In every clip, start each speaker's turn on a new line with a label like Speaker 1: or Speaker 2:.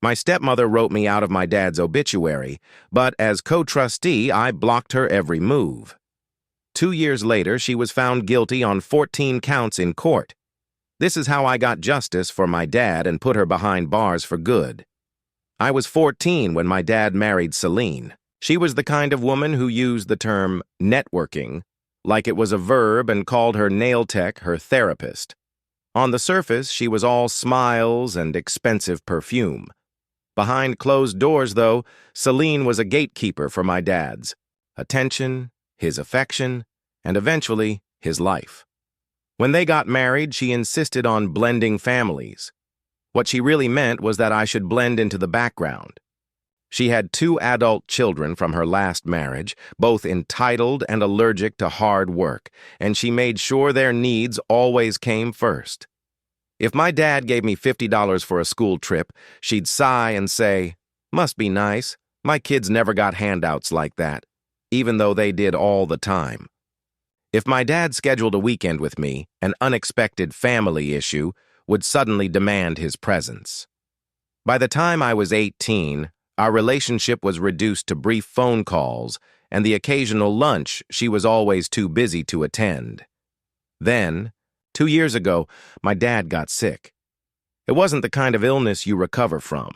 Speaker 1: My stepmother wrote me out of my dad's obituary, but as co-trustee, I blocked her every move. 2 years later, she was found guilty on 14 counts in court. This is how I got justice for my dad and put her behind bars for good. I was 14 when my dad married Celine. She was the kind of woman who used the term networking like it was a verb and called her nail tech her therapist. On the surface, she was all smiles and expensive perfume. Behind closed doors, though, Celine was a gatekeeper for my dad's attention, his affection, and eventually his life. When they got married, she insisted on blending families. What she really meant was that I should blend into the background. She had 2 adult children from her last marriage, both entitled and allergic to hard work, and she made sure their needs always came first. If my dad gave me $50 for a school trip, she'd sigh and say, "Must be nice. My kids never got handouts like that," even though they did all the time. If my dad scheduled a weekend with me, an unexpected family issue would suddenly demand his presence. By the time I was 18, our relationship was reduced to brief phone calls and the occasional lunch she was always too busy to attend. Then, 2 years ago, my dad got sick. It wasn't the kind of illness you recover from.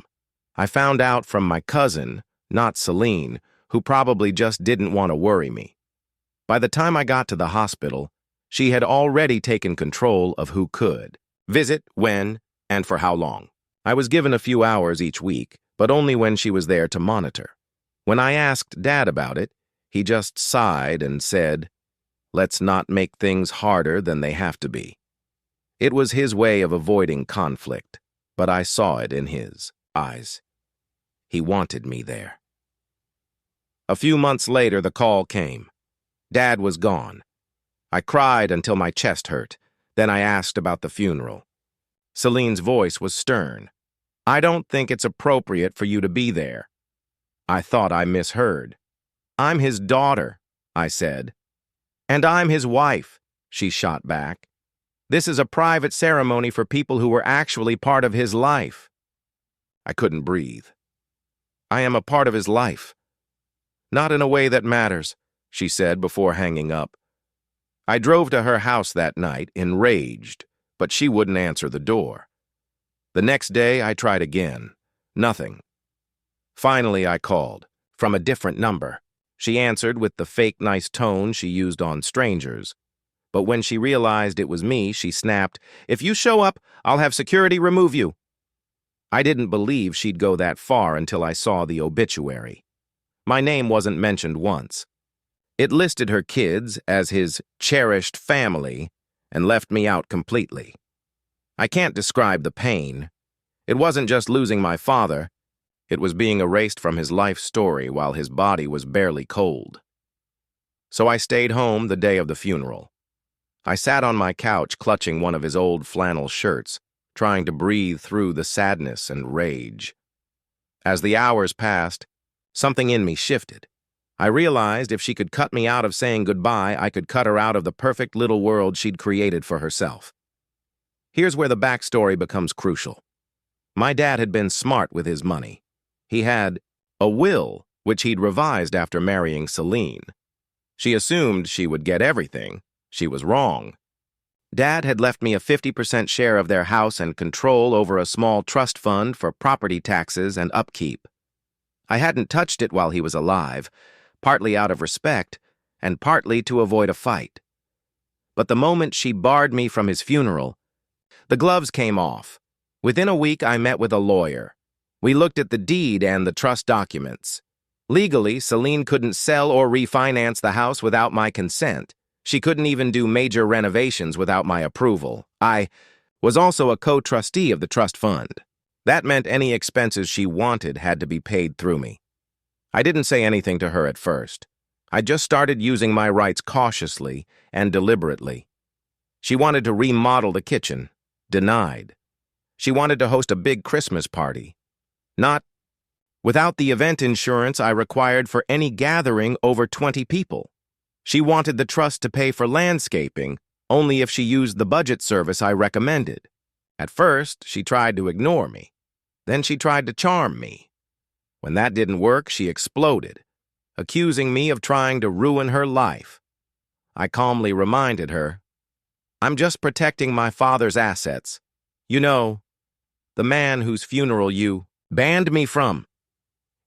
Speaker 1: I found out from my cousin, not Celine, who probably just didn't want to worry me. By the time I got to the hospital, she had already taken control of who could visit, when, and for how long. I was given a few hours each week, but only when she was there to monitor. When I asked Dad about it, he just sighed and said, "Let's not make things harder than they have to be." It was his way of avoiding conflict, but I saw it in his eyes. He wanted me there. A few months later, the call came. Dad was gone. I cried until my chest hurt. Then I asked about the funeral. Celine's voice was stern. "I don't think it's appropriate for you to be there." I thought I misheard. "I'm his daughter," I said. "And I'm his wife," she shot back. "This is a private ceremony for people who were actually part of his life." I couldn't breathe. "I am a part of his life." "Not in a way that matters," she said before hanging up. I drove to her house that night, enraged, but she wouldn't answer the door. The next day, I tried again. Nothing. Finally, I called, from a different number. She answered with the fake nice tone she used on strangers. But when she realized it was me, she snapped, "If you show up, I'll have security remove you." I didn't believe she'd go that far until I saw the obituary. My name wasn't mentioned once. It listed her kids as his cherished family and left me out completely. I can't describe the pain. It wasn't just losing my father. It was being erased from his life story while his body was barely cold. So I stayed home the day of the funeral. I sat on my couch clutching one of his old flannel shirts, trying to breathe through the sadness and rage. As the hours passed, something in me shifted. I realized if she could cut me out of saying goodbye, I could cut her out of the perfect little world she'd created for herself. Here's where the backstory becomes crucial. My dad had been smart with his money. He had a will, which he'd revised after marrying Celine. She assumed she would get everything. She was wrong. Dad had left me a 50% share of their house and control over a small trust fund for property taxes and upkeep. I hadn't touched it while he was alive, partly out of respect and partly to avoid a fight. But the moment she barred me from his funeral, the gloves came off. Within a week, I met with a lawyer. We looked at the deed and the trust documents. Legally, Celine couldn't sell or refinance the house without my consent. She couldn't even do major renovations without my approval. I was also a co-trustee of the trust fund. That meant any expenses she wanted had to be paid through me. I didn't say anything to her at first. I just started using my rights cautiously and deliberately. She wanted to remodel the kitchen. Denied. She wanted to host a big Christmas party. Not. Without the event insurance I required for any gathering over 20 people. She wanted the trust to pay for landscaping only if she used the budget service I recommended. At first, she tried to ignore me. Then she tried to charm me. When that didn't work, she exploded, accusing me of trying to ruin her life. I calmly reminded her, "I'm just protecting my father's assets. You know, the man whose funeral you banned me from."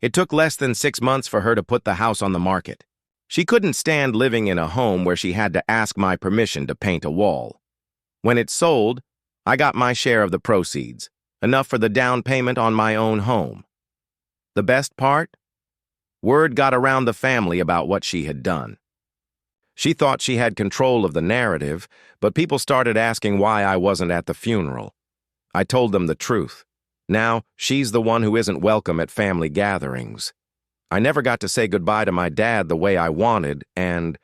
Speaker 1: It took less than 6 months for her to put the house on the market. She couldn't stand living in a home where she had to ask my permission to paint a wall. When it sold, I got my share of the proceeds, enough for the down payment on my own home. The best part? Word got around the family about what she had done. She thought she had control of the narrative, but people started asking why I wasn't at the funeral. I told them the truth. Now, she's the one who isn't welcome at family gatherings. I never got to say goodbye to my dad the way I wanted, and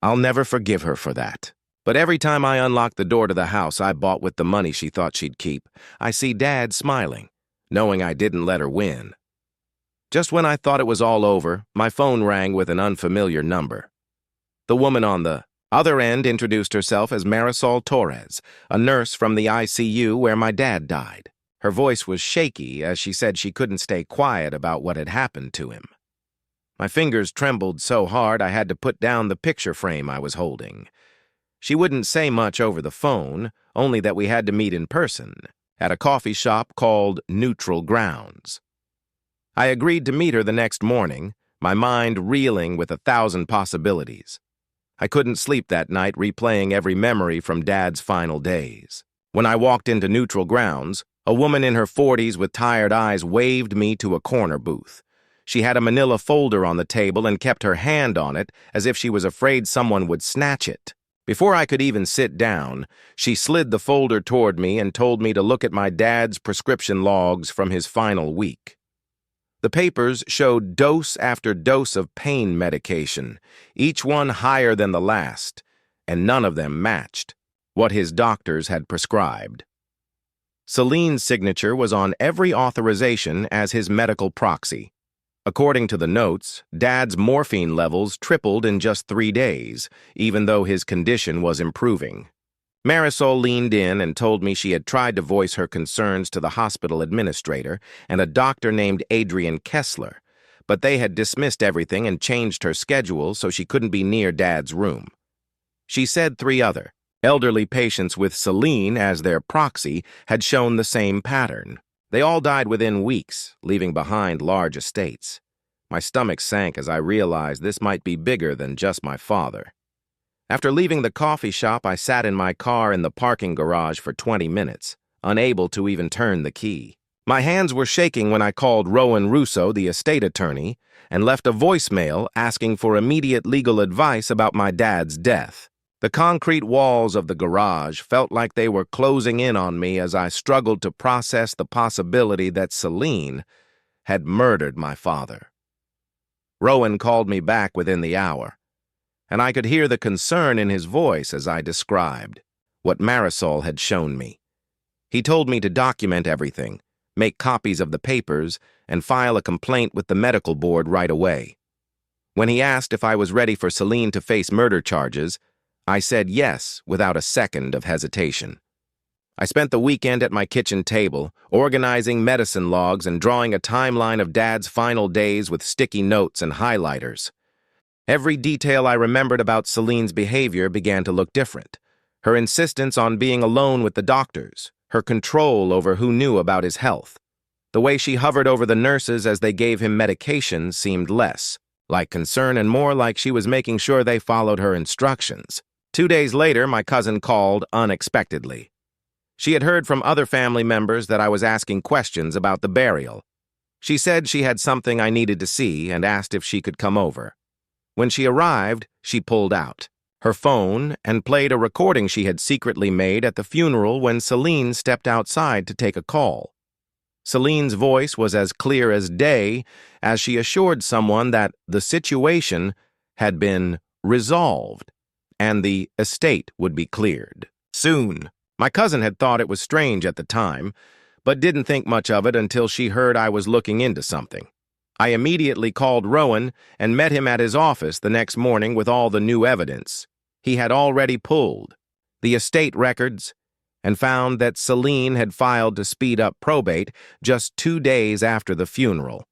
Speaker 1: I'll never forgive her for that. But every time I unlocked the door to the house I bought with the money she thought she'd keep, I see Dad smiling, knowing I didn't let her win. Just when I thought it was all over, my phone rang with an unfamiliar number. The woman on the other end introduced herself as Marisol Torres, a nurse from the ICU where my dad died. Her voice was shaky as she said she couldn't stay quiet about what had happened to him. My fingers trembled so hard I had to put down the picture frame I was holding. She wouldn't say much over the phone, only that we had to meet in person, at a coffee shop called Neutral Grounds. I agreed to meet her the next morning, my mind reeling with 1,000 possibilities. I couldn't sleep that night replaying every memory from Dad's final days. When I walked into Neutral Grounds, a woman in her 40s with tired eyes waved me to a corner booth. She had a manila folder on the table and kept her hand on it as if she was afraid someone would snatch it. Before I could even sit down, she slid the folder toward me and told me to look at my dad's prescription logs from his final week. The papers showed dose after dose of pain medication, each one higher than the last, and none of them matched what his doctors had prescribed. Celine's signature was on every authorization as his medical proxy. According to the notes, Dad's morphine levels tripled in just 3 days, even though his condition was improving. Marisol leaned in and told me she had tried to voice her concerns to the hospital administrator and a doctor named Adrian Kessler, but they had dismissed everything and changed her schedule so she couldn't be near Dad's room. She said 3 other elderly patients with Celine as their proxy had shown the same pattern. They all died within weeks, leaving behind large estates. My stomach sank as I realized this might be bigger than just my father. After leaving the coffee shop, I sat in my car in the parking garage for 20 minutes, unable to even turn the key. My hands were shaking when I called Rowan Russo, the estate attorney, and left a voicemail asking for immediate legal advice about my dad's death. The concrete walls of the garage felt like they were closing in on me as I struggled to process the possibility that Celine had murdered my father. Rowan called me back within the hour, and I could hear the concern in his voice as I described what Marisol had shown me. He told me to document everything, make copies of the papers, and file a complaint with the medical board right away. When he asked if I was ready for Celine to face murder charges, I said yes without a second of hesitation. I spent the weekend at my kitchen table, organizing medicine logs and drawing a timeline of Dad's final days with sticky notes and highlighters. Every detail I remembered about Celine's behavior began to look different. Her insistence on being alone with the doctors, her control over who knew about his health. The way she hovered over the nurses as they gave him medication seemed less like concern and more like she was making sure they followed her instructions. 2 days later, my cousin called unexpectedly. She had heard from other family members that I was asking questions about the burial. She said she had something I needed to see and asked if she could come over. When she arrived, she pulled out her phone and played a recording she had secretly made at the funeral when Celine stepped outside to take a call. Celine's voice was as clear as day as she assured someone that the situation had been resolved and the estate would be cleared soon. My cousin had thought it was strange at the time, but didn't think much of it until she heard I was looking into something. I immediately called Rowan and met him at his office the next morning with all the new evidence he had already pulled, the estate records, and found that Celine had filed to speed up probate just 2 days after the funeral,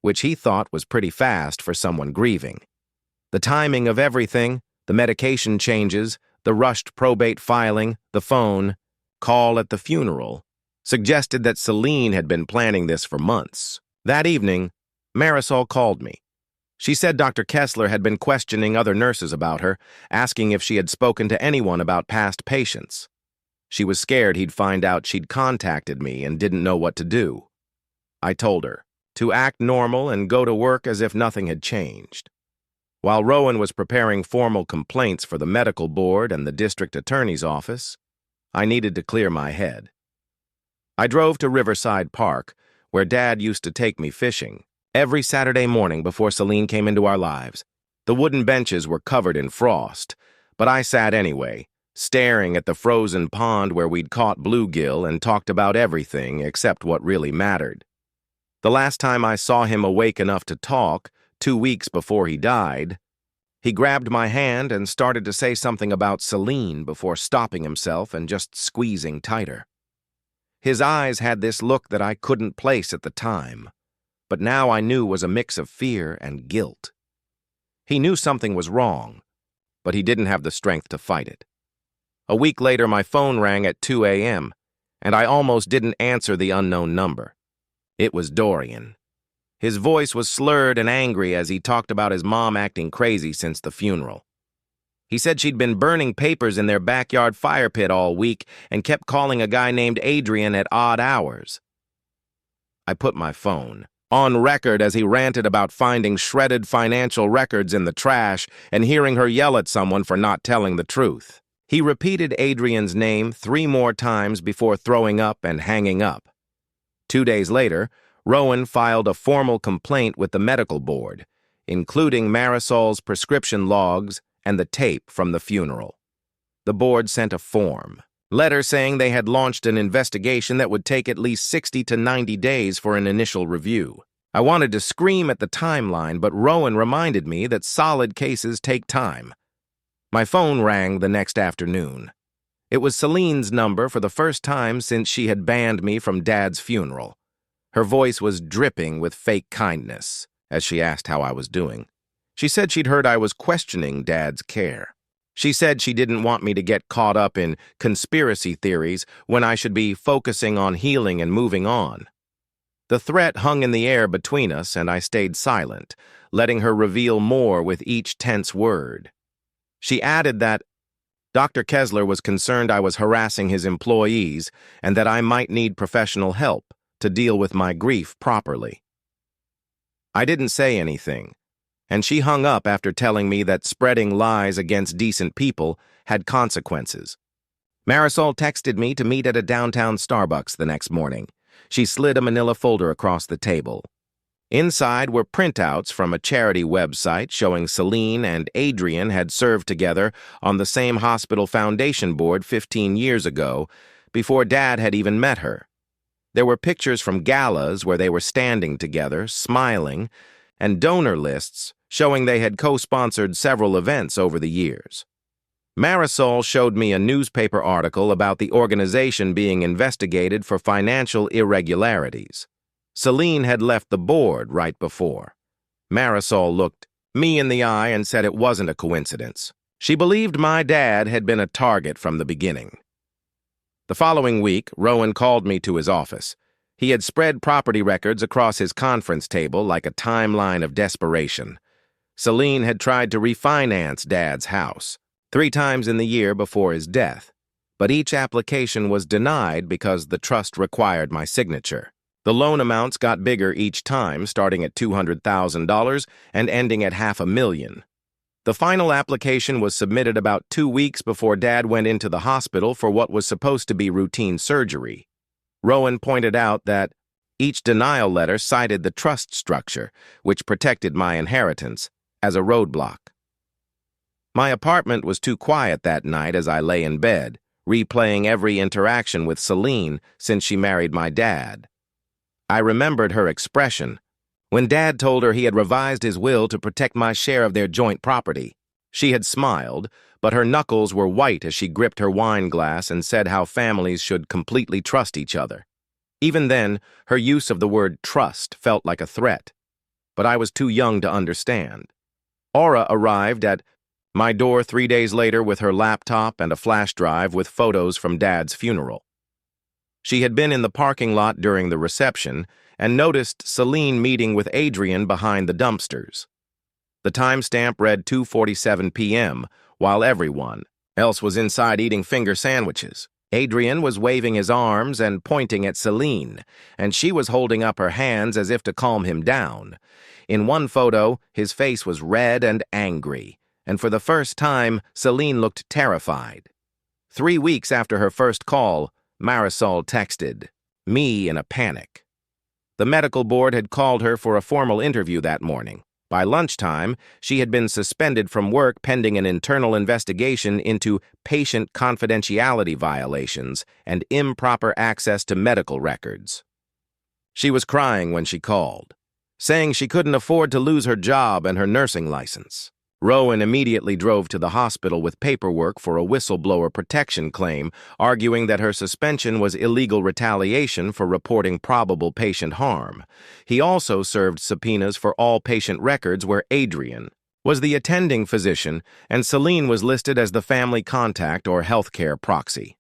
Speaker 1: which he thought was pretty fast for someone grieving. The timing of everything, the medication changes, the rushed probate filing, the phone call at the funeral, suggested that Celine had been planning this for months. That evening, Marisol called me. She said Dr. Kessler had been questioning other nurses about her, asking if she had spoken to anyone about past patients. She was scared he'd find out she'd contacted me and didn't know what to do. I told her to act normal and go to work as if nothing had changed. While Rowan was preparing formal complaints for the medical board and the district attorney's office, I needed to clear my head. I drove to Riverside Park, where Dad used to take me fishing, every Saturday morning before Celine came into our lives. The wooden benches were covered in frost, but I sat anyway, staring at the frozen pond where we'd caught bluegill and talked about everything except what really mattered. The last time I saw him awake enough to talk, 2 weeks before he died, he grabbed my hand and started to say something about Celine before stopping himself and just squeezing tighter. His eyes had this look that I couldn't place at the time, but now I knew was a mix of fear and guilt. He knew something was wrong, but he didn't have the strength to fight it. A week later, my phone rang at 2 a.m., and I almost didn't answer the unknown number. It was Dorian. His voice was slurred and angry as he talked about his mom acting crazy since the funeral. He said she'd been burning papers in their backyard fire pit all week and kept calling a guy named Adrian at odd hours. I put my phone on record as he ranted about finding shredded financial records in the trash and hearing her yell at someone for not telling the truth. He repeated Adrian's name 3 more times before throwing up and hanging up. 2 days later, Rowan filed a formal complaint with the medical board, including Marisol's prescription logs and the tape from the funeral. The board sent a letter saying they had launched an investigation that would take at least 60 to 90 days for an initial review. I wanted to scream at the timeline, but Rowan reminded me that solid cases take time. My phone rang the next afternoon. It was Celine's number for the first time since she had banned me from Dad's funeral. Her voice was dripping with fake kindness as she asked how I was doing. She said she'd heard I was questioning Dad's care. She said she didn't want me to get caught up in conspiracy theories when I should be focusing on healing and moving on. The threat hung in the air between us, and I stayed silent, letting her reveal more with each tense word. She added that Dr. Kessler was concerned I was harassing his employees and that I might need professional help to deal with my grief properly. I didn't say anything, and she hung up after telling me that spreading lies against decent people had consequences. Marisol texted me to meet at a downtown Starbucks the next morning. She slid a manila folder across the table. Inside were printouts from a charity website showing Celine and Adrian had served together on the same hospital foundation board 15 years ago, before Dad had even met her. There were pictures from galas where they were standing together, smiling, and donor lists showing they had co-sponsored several events over the years. Marisol showed me a newspaper article about the organization being investigated for financial irregularities. Celine had left the board right before. Marisol looked me in the eye and said it wasn't a coincidence. She believed my dad had been a target from the beginning. The following week, Rowan called me to his office. He had spread property records across his conference table like a timeline of desperation. Celine had tried to refinance Dad's house 3 times in the year before his death, but each application was denied because the trust required my signature. The loan amounts got bigger each time, starting at $200,000 and ending at $500,000. The final application was submitted about 2 weeks before Dad went into the hospital for what was supposed to be routine surgery. Rowan pointed out that each denial letter cited the trust structure, which protected my inheritance, as a roadblock. My apartment was too quiet that night as I lay in bed, replaying every interaction with Celine since she married my dad. I remembered her expression when Dad told her he had revised his will to protect my share of their joint property. She had smiled, but her knuckles were white as she gripped her wine glass and said how families should completely trust each other. Even then, her use of the word trust felt like a threat, but I was too young to understand. Aura arrived at my door 3 days later with her laptop and a flash drive with photos from Dad's funeral. She had been in the parking lot during the reception and noticed Celine meeting with Adrian behind the dumpsters. The timestamp read 2:47 p.m., while everyone else was inside eating finger sandwiches. Adrian was waving his arms and pointing at Celine, and she was holding up her hands as if to calm him down. In one photo, his face was red and angry, and for the first time, Celine looked terrified. 3 weeks after her first call, Marisol texted me in a panic. The medical board had called her for a formal interview that morning. By lunchtime, she had been suspended from work pending an internal investigation into patient confidentiality violations and improper access to medical records. She was crying when she called, saying she couldn't afford to lose her job and her nursing license. Rowan immediately drove to the hospital with paperwork for a whistleblower protection claim, arguing that her suspension was illegal retaliation for reporting probable patient harm. He also served subpoenas for all patient records where Adrian was the attending physician and Celine was listed as the family contact or healthcare proxy.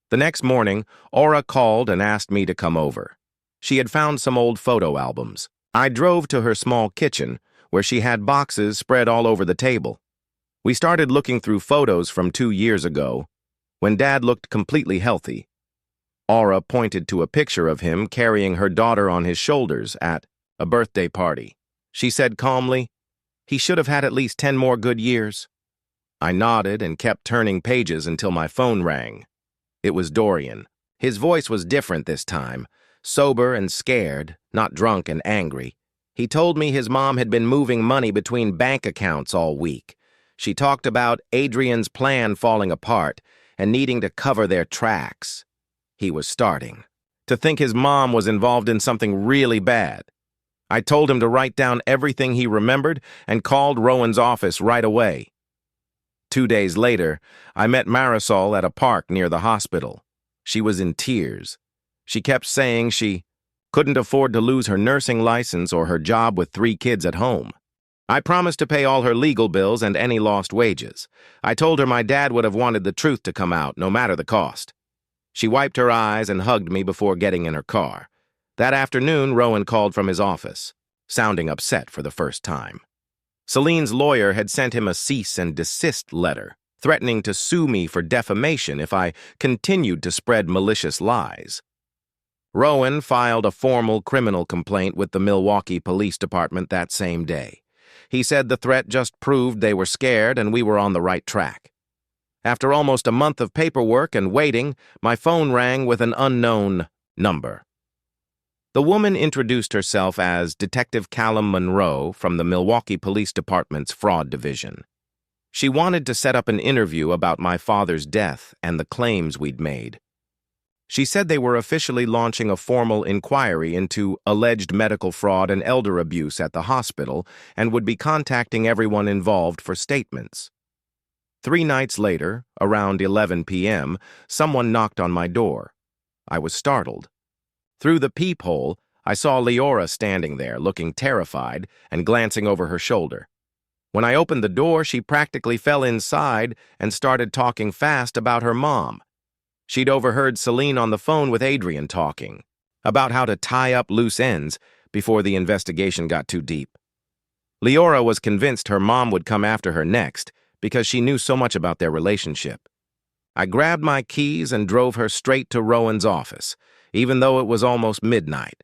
Speaker 1: The next morning, Aura called and asked me to come over. She had found some old photo albums. I drove to her small kitchen, where she had boxes spread all over the table. We started looking through photos from 2 years ago, when Dad looked completely healthy. Aura pointed to a picture of him carrying her daughter on his shoulders at a birthday party. She said calmly, "He should have had at least 10 more good years." I nodded and kept turning pages until my phone rang. It was Dorian. His voice was different this time, sober and scared, not drunk and angry. He told me his mom had been moving money between bank accounts all week. She talked about Adrian's plan falling apart and needing to cover their tracks. He was starting to think his mom was involved in something really bad. I told him to write down everything he remembered and called Rowan's office right away. 2 days later, I met Marisol at a park near the hospital. She was in tears. She kept saying she couldn't afford to lose her nursing license or her job with 3 kids at home. I promised to pay all her legal bills and any lost wages. I told her my dad would have wanted the truth to come out, no matter the cost. She wiped her eyes and hugged me before getting in her car. That afternoon, Rowan called from his office, sounding upset for the first time. Celine's lawyer had sent him a cease and desist letter, threatening to sue me for defamation if I continued to spread malicious lies. Rowan filed a formal criminal complaint with the Milwaukee Police Department that same day. He said the threat just proved they were scared and we were on the right track. After almost a month of paperwork and waiting, my phone rang with an unknown number. The woman introduced herself as Detective Callum Monroe from the Milwaukee Police Department's Fraud Division. She wanted to set up an interview about my father's death and the claims we'd made. She said they were officially launching a formal inquiry into alleged medical fraud and elder abuse at the hospital and would be contacting everyone involved for statements. 3 nights later, around 11 p.m., someone knocked on my door. I was startled. Through the peephole, I saw Leora standing there, looking terrified and glancing over her shoulder. When I opened the door, she practically fell inside and started talking fast about her mom. She'd overheard Celine on the phone with Adrian talking about how to tie up loose ends before the investigation got too deep. Leora was convinced her mom would come after her next because she knew so much about their relationship. I grabbed my keys and drove her straight to Rowan's office, even though it was almost midnight.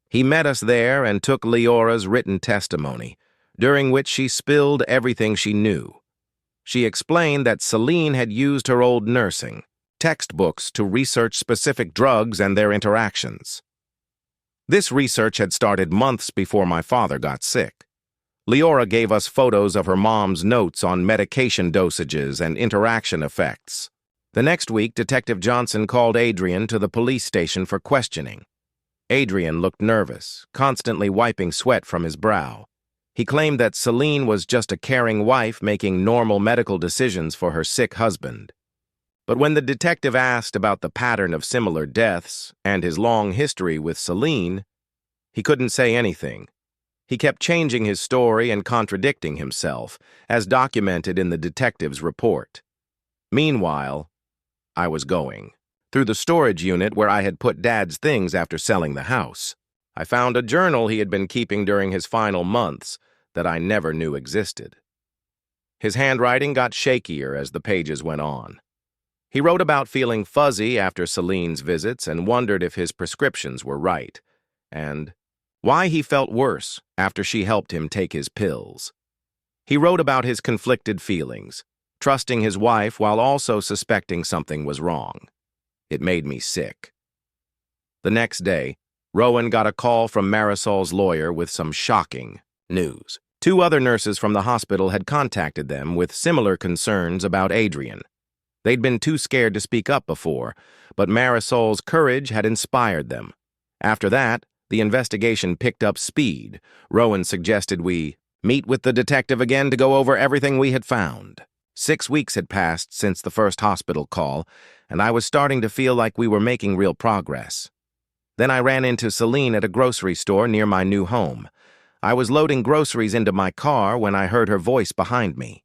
Speaker 1: He met us there and took Leora's written testimony, during which she spilled everything she knew. She explained that Celine had used her old nursing textbooks to research specific drugs and their interactions. This research had started months before my father got sick. Leora gave us photos of her mom's notes on medication dosages and interaction effects. The next week, Detective Johnson called Adrian to the police station for questioning. Adrian looked nervous, constantly wiping sweat from his brow. He claimed that Celine was just a caring wife making normal medical decisions for her sick husband. But when the detective asked about the pattern of similar deaths and his long history with Celine, he couldn't say anything. He kept changing his story and contradicting himself, as documented in the detective's report. Meanwhile, I was going through the storage unit where I had put Dad's things after selling the house. I found a journal he had been keeping during his final months that I never knew existed. His handwriting got shakier as the pages went on. He wrote about feeling fuzzy after Celine's visits and wondered if his prescriptions were right, and why he felt worse after she helped him take his pills. He wrote about his conflicted feelings, trusting his wife while also suspecting something was wrong. It made me sick. The next day, Rowan got a call from Marisol's lawyer with some shocking news. 2 other nurses from the hospital had contacted them with similar concerns about Adrian. They'd been too scared to speak up before, but Marisol's courage had inspired them. After that, the investigation picked up speed. Rowan suggested we meet with the detective again to go over everything we had found. 6 weeks had passed since the first hospital call, and I was starting to feel like we were making real progress. Then I ran into Celine at a grocery store near my new home. I was loading groceries into my car when I heard her voice behind me.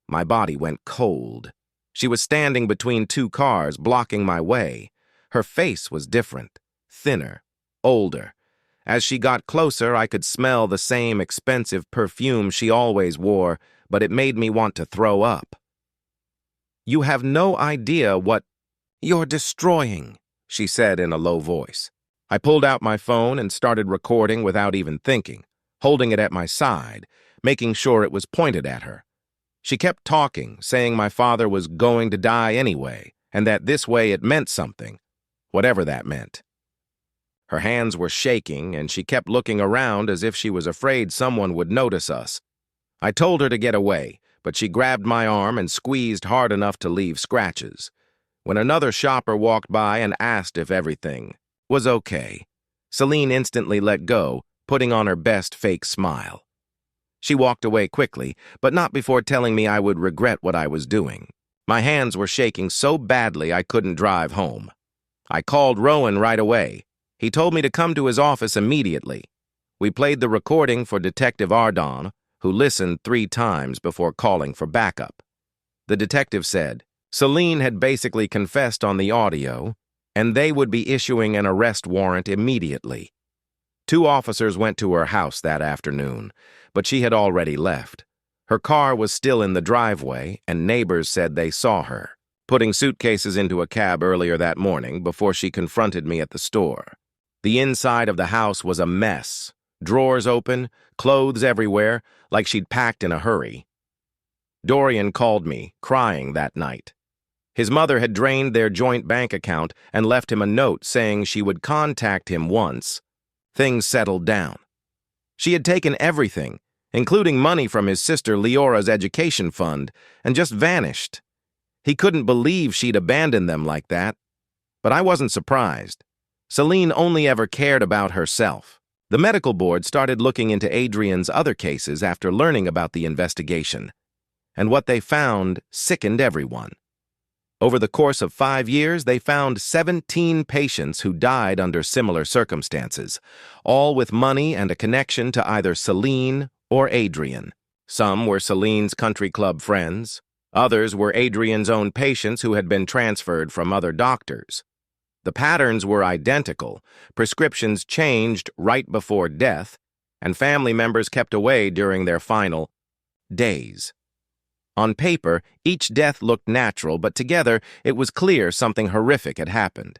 Speaker 1: My body went cold. She was standing between 2 cars, blocking my way. Her face was different, thinner, older. As she got closer, I could smell the same expensive perfume she always wore, but it made me want to throw up. "You have no idea what you're destroying," she said in a low voice. I pulled out my phone and started recording without even thinking, holding it at my side, making sure it was pointed at her. She kept talking, saying my father was going to die anyway, and that this way it meant something, whatever that meant. Her hands were shaking, and she kept looking around as if she was afraid someone would notice us. I told her to get away, but she grabbed my arm and squeezed hard enough to leave scratches. When another shopper walked by and asked if everything was okay, Celine instantly let go, putting on her best fake smile. She walked away quickly, but not before telling me I would regret what I was doing. My hands were shaking so badly I couldn't drive home. I called Rowan right away. He told me to come to his office immediately. We played the recording for Detective Ardon, who listened 3 times before calling for backup. The detective said Celine had basically confessed on the audio, and they would be issuing an arrest warrant immediately. 2 officers went to her house that afternoon, but she had already left. Her car was still in the driveway, and neighbors said they saw her putting suitcases into a cab earlier that morning before she confronted me at the store. The inside of the house was a mess. Drawers open, clothes everywhere, like she'd packed in a hurry. Dorian called me, crying that night. His mother had drained their joint bank account and left him a note saying she would contact him once things settled down. She had taken everything, including money from his sister Leora's education fund, and just vanished. He couldn't believe she'd abandoned them like that. But I wasn't surprised. Celine only ever cared about herself. The medical board started looking into Adrian's other cases after learning about the investigation, and what they found sickened everyone. Over the course of 5 years, they found 17 patients who died under similar circumstances, all with money and a connection to either Celine or Adrian. Some were Celine's country club friends. Others were Adrian's own patients who had been transferred from other doctors. The patterns were identical, prescriptions changed right before death, and family members kept away during their final days. On paper, each death looked natural, but together it was clear something horrific had happened.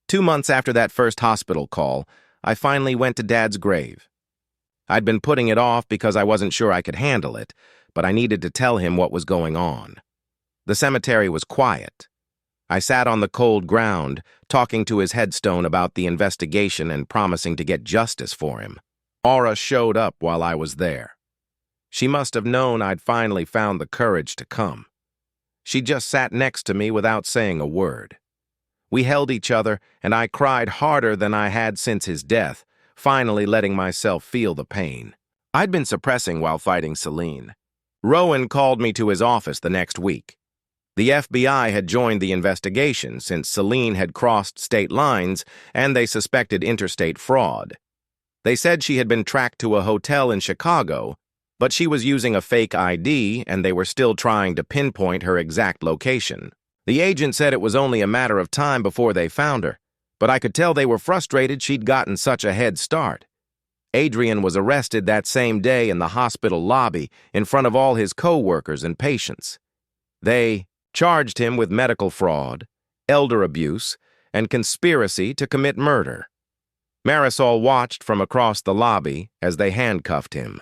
Speaker 1: 2 months after that first hospital call, I finally went to Dad's grave. I'd been putting it off because I wasn't sure I could handle it, but I needed to tell him what was going on. The cemetery was quiet. I sat on the cold ground, talking to his headstone about the investigation and promising to get justice for him. Aura showed up while I was there. She must have known I'd finally found the courage to come. She just sat next to me without saying a word. We held each other, and I cried harder than I had since his death, finally letting myself feel the pain. I'd been suppressing while fighting Celine. Rowan called me to his office the next week. The FBI had joined the investigation since Celine had crossed state lines and they suspected interstate fraud. They said she had been tracked to a hotel in Chicago, but she was using a fake ID and they were still trying to pinpoint her exact location. The agent said it was only a matter of time before they found her, but I could tell they were frustrated she'd gotten such a head start. Adrian was arrested that same day in the hospital lobby in front of all his co-workers and patients. They charged him with medical fraud, elder abuse, and conspiracy to commit murder. Marisol watched from across the lobby as they handcuffed him.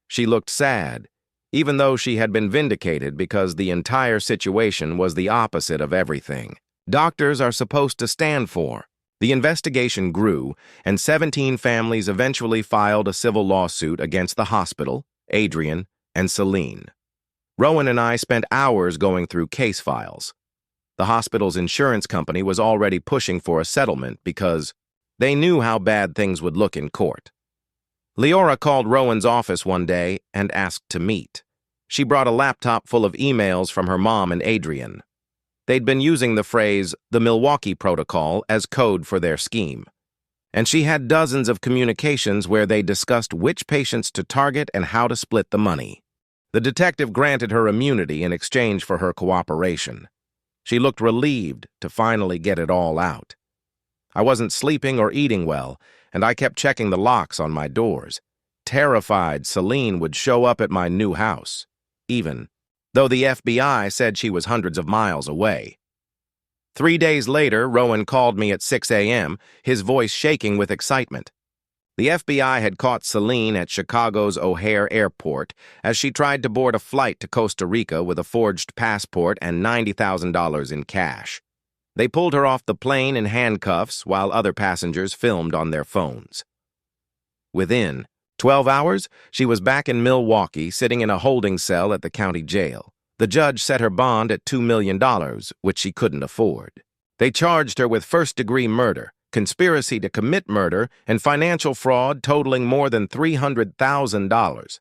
Speaker 1: She looked sad, even though she had been vindicated because the entire situation was the opposite of everything doctors are supposed to stand for. The investigation grew, and 17 families eventually filed a civil lawsuit against the hospital, Adrian, and Celine. Rowan and I spent hours going through case files. The hospital's insurance company was already pushing for a settlement because they knew how bad things would look in court. Leora called Rowan's office one day and asked to meet. She brought a laptop full of emails from her mom and Adrian. They'd been using the phrase, the Milwaukee Protocol, as code for their scheme. And she had dozens of communications where they discussed which patients to target and how to split the money. The detective granted her immunity in exchange for her cooperation. She looked relieved to finally get it all out. I wasn't sleeping or eating well, and I kept checking the locks on my doors, terrified Celine would show up at my new house, even though the FBI said she was hundreds of miles away. 3 days later, Rowan called me at 6 a.m., his voice shaking with excitement. The FBI had caught Celine at Chicago's O'Hare Airport as she tried to board a flight to Costa Rica with a forged passport and $90,000 in cash. They pulled her off the plane in handcuffs while other passengers filmed on their phones. Within 12 hours, she was back in Milwaukee, sitting in a holding cell at the county jail. The judge set her bond at $2 million, which she couldn't afford. They charged her with first-degree murder, conspiracy to commit murder, and financial fraud totaling more than $300,000.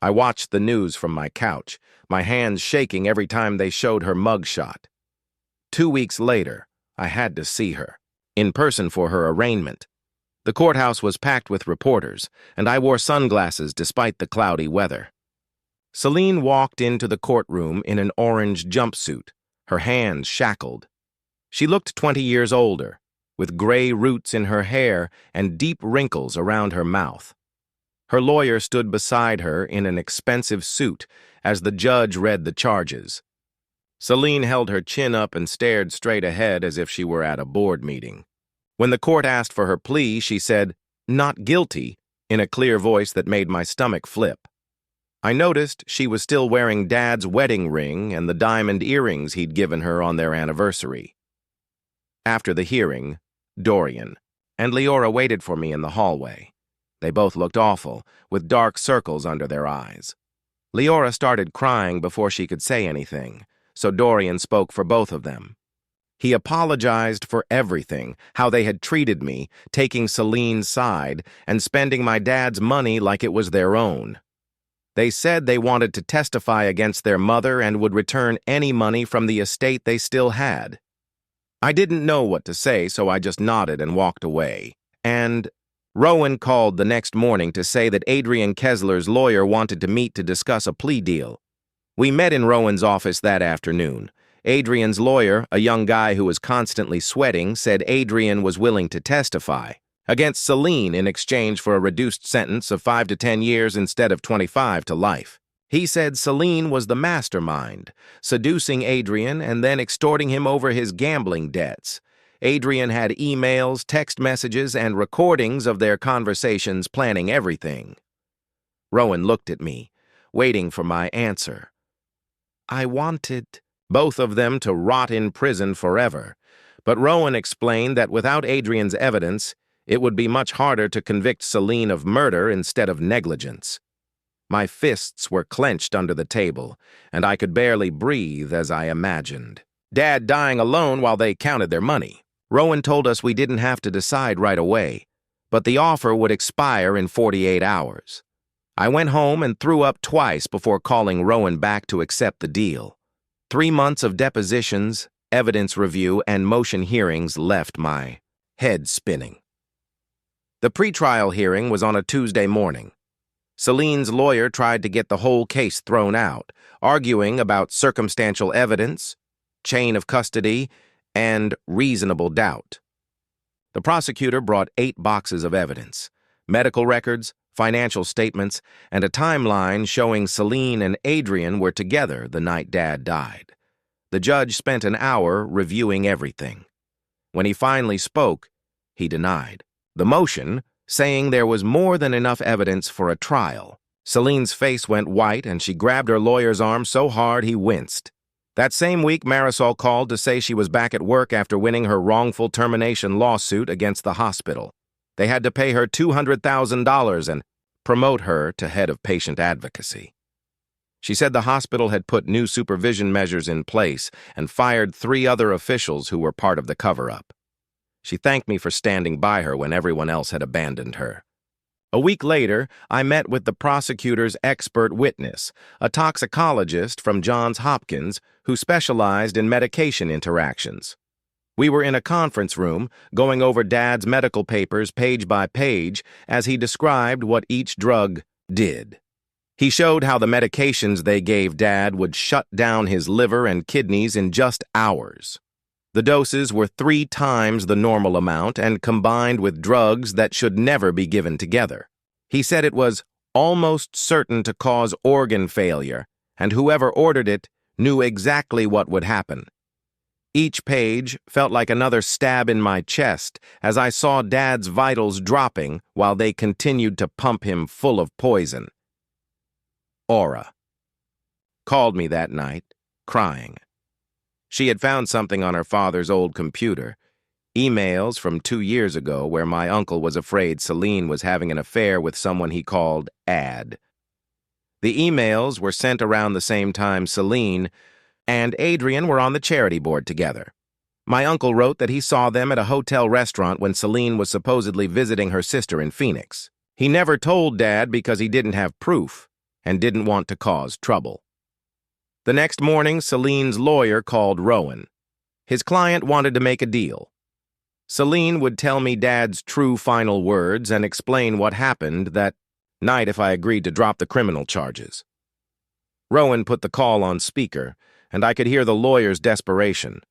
Speaker 1: I watched the news from my couch, my hands shaking every time they showed her mugshot. 2 weeks later, I had to see her, in person for her arraignment. The courthouse was packed with reporters, and I wore sunglasses despite the cloudy weather. Celine walked into the courtroom in an orange jumpsuit, her hands shackled. She looked 20 years older, with gray roots in her hair and deep wrinkles around her mouth. Her lawyer stood beside her in an expensive suit as the judge read the charges. Celine held her chin up and stared straight ahead as if she were at a board meeting. When the court asked for her plea, she said, "Not guilty," in a clear voice that made my stomach flip. I noticed she was still wearing Dad's wedding ring and the diamond earrings he'd given her on their anniversary. After the hearing, Dorian and Leora waited for me in the hallway. They both looked awful, with dark circles under their eyes. Leora started crying before she could say anything, so Dorian spoke for both of them. He apologized for everything, how they had treated me, taking Celine's side, and spending my dad's money like it was their own. They said they wanted to testify against their mother and would return any money from the estate they still had. I didn't know what to say, so I just nodded and walked away. And Rowan called the next morning to say that Adrian Kessler's lawyer wanted to meet to discuss a plea deal. We met in Rowan's office that afternoon. Adrian's lawyer, a young guy who was constantly sweating, said Adrian was willing to testify against Celine in exchange for a reduced sentence of 5 to 10 years instead of 25 to life. He said Celine was the mastermind, seducing Adrian and then extorting him over his gambling debts. Adrian had emails, text messages, and recordings of their conversations planning everything. Rowan looked at me, waiting for my answer. I wanted both of them to rot in prison forever, but Rowan explained that without Adrian's evidence, it would be much harder to convict Celine of murder instead of negligence. My fists were clenched under the table, and I could barely breathe as I imagined Dad dying alone while they counted their money. Rowan told us we didn't have to decide right away, but the offer would expire in 48 hours. I went home and threw up twice before calling Rowan back to accept the deal. 3 months of depositions, evidence review, and motion hearings left my head spinning. The pretrial hearing was on a Tuesday morning. Celine's lawyer tried to get the whole case thrown out, arguing about circumstantial evidence, chain of custody, and reasonable doubt. The prosecutor brought 8 boxes of evidence: medical records, financial statements, and a timeline showing Celine and Adrian were together the night Dad died. The judge spent an hour reviewing everything. When he finally spoke, he denied the motion, saying there was more than enough evidence for a trial. Celine's face went white, and she grabbed her lawyer's arm so hard he winced. That same week, Marisol called to say she was back at work after winning her wrongful termination lawsuit against the hospital. They had to pay her $200,000 and promote her to head of patient advocacy. She said the hospital had put new supervision measures in place and fired 3 other officials who were part of the cover-up. She thanked me for standing by her when everyone else had abandoned her. A week later, I met with the prosecutor's expert witness, a toxicologist from Johns Hopkins who specialized in medication interactions. We were in a conference room, going over Dad's medical papers page by page as he described what each drug did. He showed how the medications they gave Dad would shut down his liver and kidneys in just hours. The doses were 3 times the normal amount and combined with drugs that should never be given together. He said it was almost certain to cause organ failure, and whoever ordered it knew exactly what would happen. Each page felt like another stab in my chest as I saw Dad's vitals dropping while they continued to pump him full of poison. Aura called me that night, crying. She had found something on her father's old computer, emails from 2 years ago where my uncle was afraid Celine was having an affair with someone he called Ad. The emails were sent around the same time Celine and Adrian were on the charity board together. My uncle wrote that he saw them at a hotel restaurant when Celine was supposedly visiting her sister in Phoenix. He never told Dad because he didn't have proof and didn't want to cause trouble. The next morning, Celine's lawyer called Rowan. His client wanted to make a deal. Celine would tell me Dad's true final words and explain what happened that night if I agreed to drop the criminal charges. Rowan put the call on speaker, and I could hear the lawyer's desperation.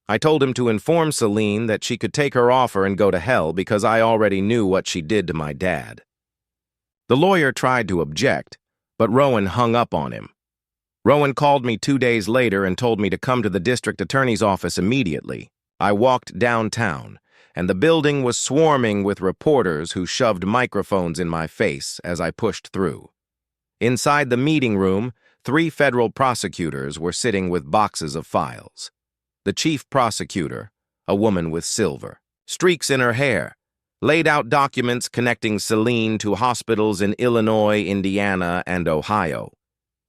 Speaker 1: I told him to inform Celine that she could take her offer and go to hell because I already knew what she did to my dad. The lawyer tried to object, but Rowan hung up on him. Rowan called me 2 days later and told me to come to the district attorney's office immediately. I walked downtown, and the building was swarming with reporters who shoved microphones in my face as I pushed through. Inside the meeting room, 3 federal prosecutors were sitting with boxes of files. The chief prosecutor, a woman with silver streaks in her hair, laid out documents connecting Celine to hospitals in Illinois, Indiana, and Ohio.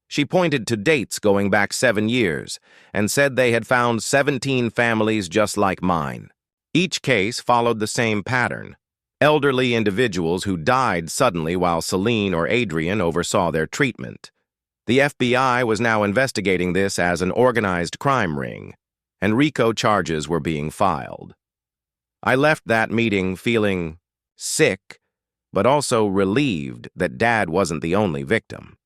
Speaker 1: She pointed to dates going back 7 years and said they had found 17 families just like mine. Each case followed the same pattern: elderly individuals who died suddenly while Celine or Adrian oversaw their treatment. The FBI was now investigating this as an organized crime ring, and RICO charges were being filed. I left that meeting feeling sick, but also relieved that Dad wasn't the only victim.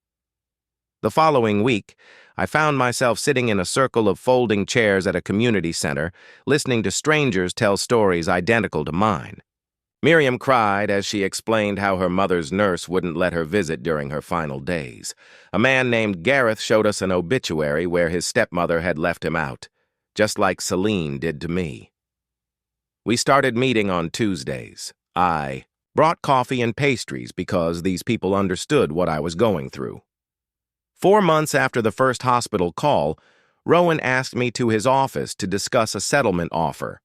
Speaker 1: The following week, I found myself sitting in a circle of folding chairs at a community center, listening to strangers tell stories identical to mine. Miriam cried as she explained how her mother's nurse wouldn't let her visit during her final days. A man named Gareth showed us an obituary where his stepmother had left him out, just like Celine did to me. We started meeting on Tuesdays. I brought coffee and pastries because these people understood what I was going through. 4 months after the first hospital call, Rowan asked me to his office to discuss a settlement offer.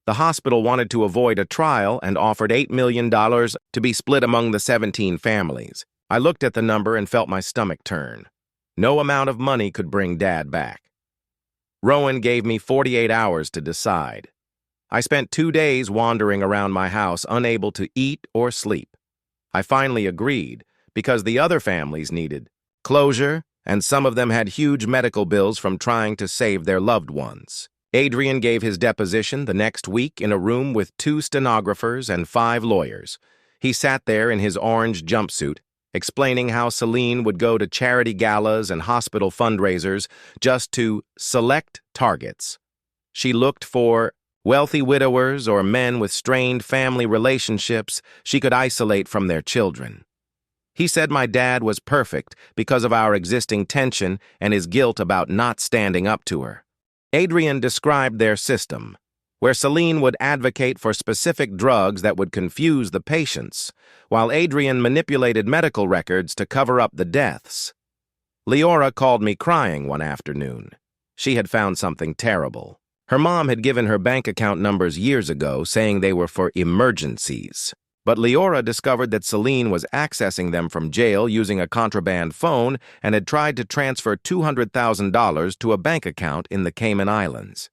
Speaker 1: The hospital wanted to avoid a trial and offered $8 million to be split among the 17 families. I looked at the number and felt my stomach turn. No amount of money could bring Dad back. Rowan gave me 48 hours to decide. I spent 2 days wandering around my house, unable to eat or sleep. I finally agreed, because the other families needed closure, and some of them had huge medical bills from trying to save their loved ones. Adrian gave his deposition the next week in a room with 2 stenographers and 5 lawyers. He sat there in his orange jumpsuit, explaining how Celine would go to charity galas and hospital fundraisers just to select targets. She looked for wealthy widowers or men with strained family relationships she could isolate from their children. He said my dad was perfect because of our existing tension and his guilt about not standing up to her. Adrian described their system, where Celine would advocate for specific drugs that would confuse the patients, while Adrian manipulated medical records to cover up the deaths. Leora called me crying one afternoon. She had found something terrible. Her mom had given her bank account numbers years ago, saying they were for emergencies. But Leora discovered that Celine was accessing them from jail using a contraband phone and had tried to transfer $200,000 to a bank account in the Cayman Islands.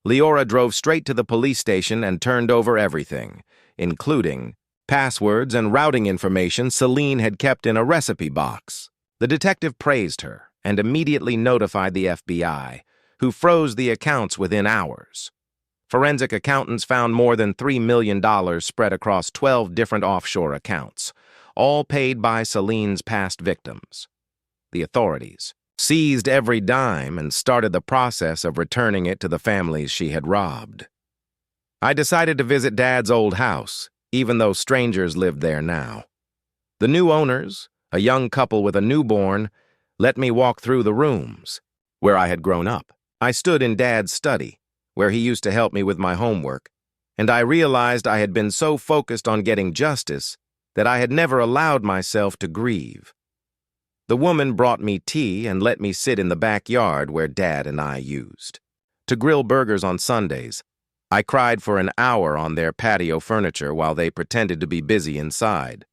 Speaker 1: Leora drove straight to the police station and turned over everything, including passwords and routing information Celine had kept in a recipe box. The detective praised her and immediately notified the FBI, who froze the accounts within hours. Forensic accountants found more than $3 million spread across 12 different offshore accounts, all paid by Celine's past victims. The authorities seized every dime and started the process of returning it to the families she had robbed. I decided to visit Dad's old house, even though strangers lived there now. The new owners, a young couple with a newborn, let me walk through the rooms, where I had grown up. I stood in Dad's study, where he used to help me with my homework, and I realized I had been so focused on getting justice that I had never allowed myself to grieve. The woman brought me tea and let me sit in the backyard where Dad and I used to grill burgers on Sundays. I cried for an hour on their patio furniture while they pretended to be busy inside.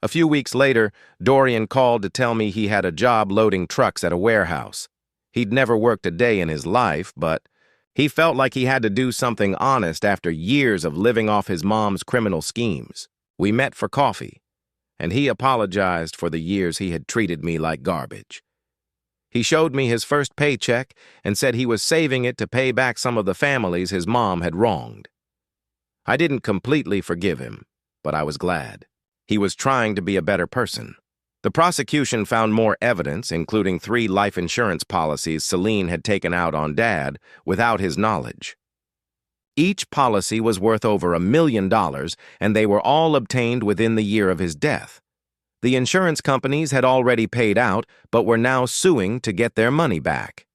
Speaker 1: A few weeks later, Dorian called to tell me he had a job loading trucks at a warehouse. He'd never worked a day in his life, but he felt like he had to do something honest after years of living off his mom's criminal schemes. We met for coffee, and he apologized for the years he had treated me like garbage. He showed me his first paycheck and said he was saving it to pay back some of the families his mom had wronged. I didn't completely forgive him, but I was glad. He was trying to be a better person. The prosecution found more evidence, including 3 life insurance policies Celine had taken out on Dad without his knowledge. Each policy was worth over $1 million, and they were all obtained within the year of his death. The insurance companies had already paid out, but were now suing to get their money back.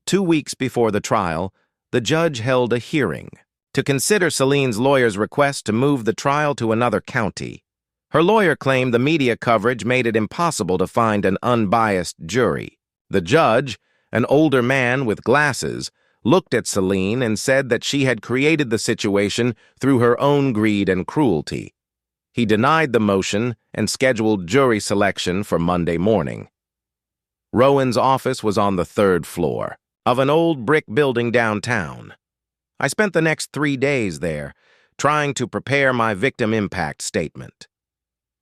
Speaker 1: 2 weeks before the trial, the judge held a hearing to consider Celine's lawyer's request to move the trial to another county. Her lawyer claimed the media coverage made it impossible to find an unbiased jury. The judge, an older man with glasses, looked at Celine and said that she had created the situation through her own greed and cruelty. He denied the motion and scheduled jury selection for Monday morning. Rowan's office was on the 3rd floor of an old brick building downtown. I spent the next 3 days there, trying to prepare my victim impact statement.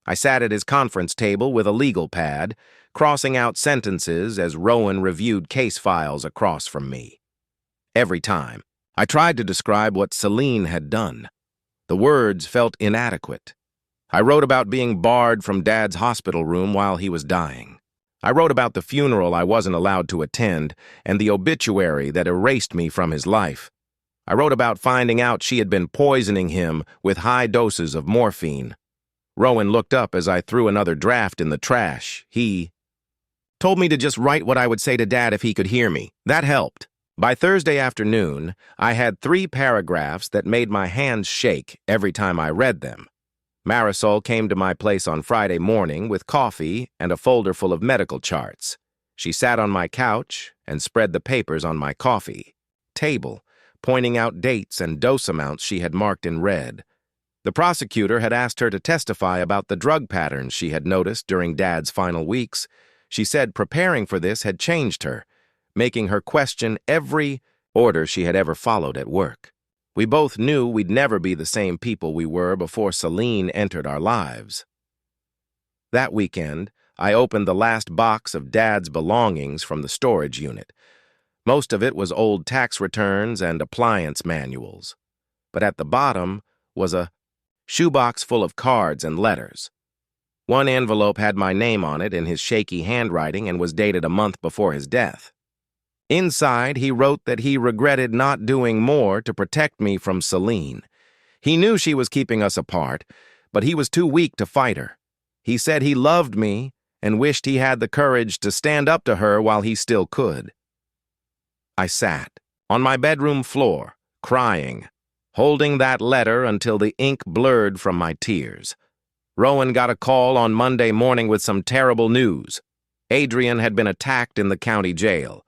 Speaker 1: I sat at his conference table with a legal pad, crossing out sentences as Rowan reviewed case files across from me. Every time, I tried to describe what Celine had done. The words felt inadequate. I wrote about being barred from Dad's hospital room while he was dying. I wrote about the funeral I wasn't allowed to attend and the obituary that erased me from his life. I wrote about finding out she had been poisoning him with high doses of morphine. Rowan looked up as I threw another draft in the trash. He told me to just write what I would say to Dad if he could hear me. That helped. By Thursday afternoon, I had 3 paragraphs that made my hands shake every time I read them. Marisol came to my place on Friday morning with coffee and a folder full of medical charts. She sat on my couch and spread the papers on my coffee table, pointing out dates and dose amounts she had marked in red. The prosecutor had asked her to testify about the drug patterns she had noticed during Dad's final weeks. She said preparing for this had changed her, making her question every order she had ever followed at work. We both knew we'd never be the same people we were before Celine entered our lives. That weekend, I opened the last box of Dad's belongings from the storage unit. Most of it was old tax returns and appliance manuals. But at the bottom was a shoebox full of cards and letters. One envelope had my name on it in his shaky handwriting and was dated a month before his death. Inside, he wrote that he regretted not doing more to protect me from Celine. He knew she was keeping us apart, but he was too weak to fight her. He said he loved me and wished he had the courage to stand up to her while he still could. I sat on my bedroom floor, crying, holding that letter until the ink blurred from my tears. Rowan got a call on Monday morning with some terrible news. Adrian had been attacked in the county jail.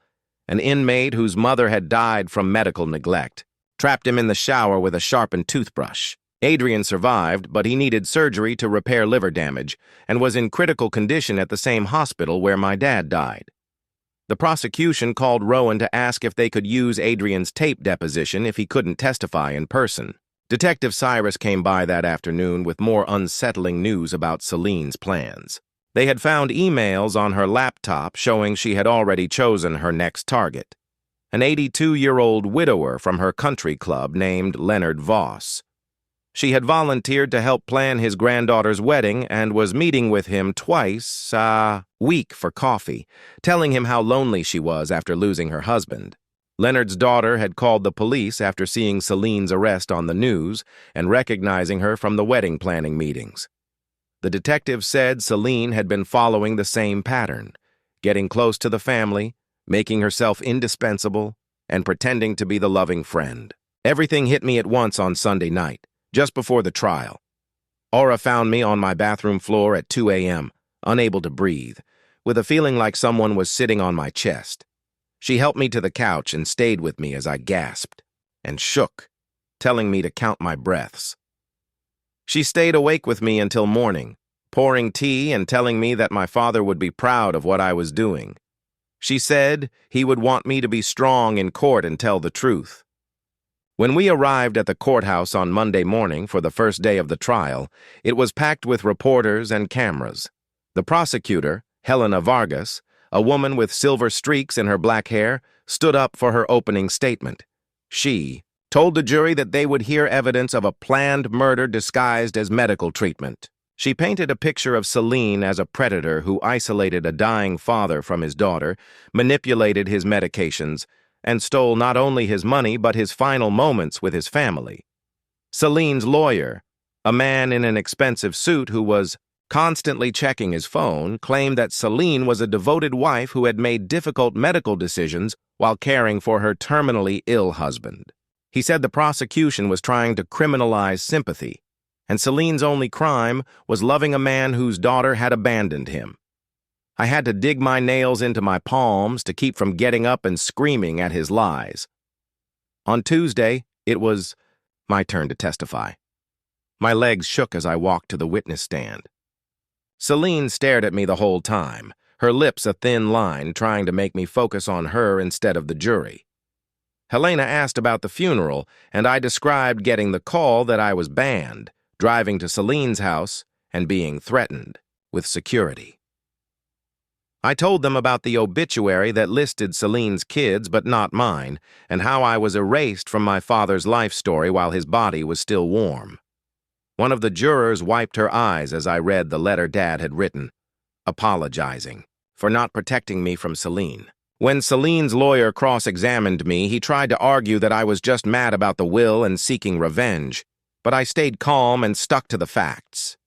Speaker 1: An inmate whose mother had died from medical neglect trapped him in the shower with a sharpened toothbrush. Adrian survived, but he needed surgery to repair liver damage and was in critical condition at the same hospital where my dad died. The prosecution called Rowan to ask if they could use Adrian's tape deposition if he couldn't testify in person. Detective Cyrus came by that afternoon with more unsettling news about Celine's plans. They had found emails on her laptop showing she had already chosen her next target, an 82-year-old widower from her country club named Leonard Voss. She had volunteered to help plan his granddaughter's wedding and was meeting with him twice a week for coffee, telling him how lonely she was after losing her husband. Leonard's daughter had called the police after seeing Celine's arrest on the news and recognizing her from the wedding planning meetings. The detective said Celine had been following the same pattern, getting close to the family, making herself indispensable, and pretending to be the loving friend. Everything hit me at once on Sunday night, just before the trial. Aura found me on my bathroom floor at 2 a.m., unable to breathe, with a feeling like someone was sitting on my chest. She helped me to the couch and stayed with me as I gasped and shook, telling me to count my breaths. She stayed awake with me until morning, pouring tea and telling me that my father would be proud of what I was doing. She said he would want me to be strong in court and tell the truth. When we arrived at the courthouse on Monday morning for the first day of the trial, it was packed with reporters and cameras. The prosecutor, Helena Vargas, a woman with silver streaks in her black hair, stood up for her opening statement. She told the jury that they would hear evidence of a planned murder disguised as medical treatment. She painted a picture of Celine as a predator who isolated a dying father from his daughter, manipulated his medications, and stole not only his money but his final moments with his family. Celine's lawyer, a man in an expensive suit who was constantly checking his phone, claimed that Celine was a devoted wife who had made difficult medical decisions while caring for her terminally ill husband. He said the prosecution was trying to criminalize sympathy, and Celine's only crime was loving a man whose daughter had abandoned him. I had to dig my nails into my palms to keep from getting up and screaming at his lies. On Tuesday, it was my turn to testify. My legs shook as I walked to the witness stand. Celine stared at me the whole time, her lips a thin line, trying to make me focus on her instead of the jury. Helena asked about the funeral, and I described getting the call that I was banned, driving to Celine's house, and being threatened with security. I told them about the obituary that listed Celine's kids but not mine, and how I was erased from my father's life story while his body was still warm. One of the jurors wiped her eyes as I read the letter Dad had written, apologizing for not protecting me from Celine. When Celine's lawyer cross-examined me, he tried to argue that I was just mad about the will and seeking revenge, but I stayed calm and stuck to the facts.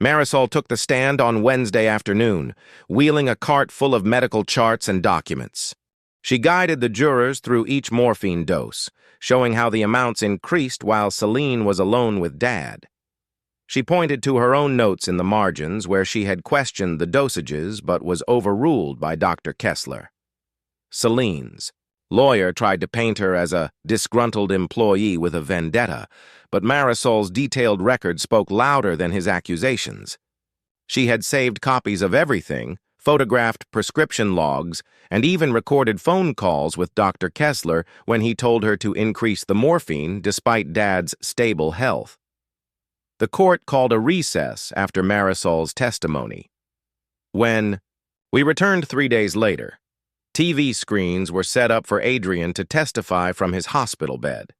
Speaker 1: Marisol took the stand on Wednesday afternoon, wheeling a cart full of medical charts and documents. She guided the jurors through each morphine dose, showing how the amounts increased while Celine was alone with Dad. She pointed to her own notes in the margins where she had questioned the dosages but was overruled by Dr. Kessler. Celine's lawyer tried to paint her as a disgruntled employee with a vendetta, but Marisol's detailed record spoke louder than his accusations. She had saved copies of everything, photographed prescription logs, and even recorded phone calls with Dr. Kessler when he told her to increase the morphine despite Dad's stable health. The court called a recess after Marisol's testimony. When we returned 3 days later, TV screens were set up for Adrian to testify from his hospital bed.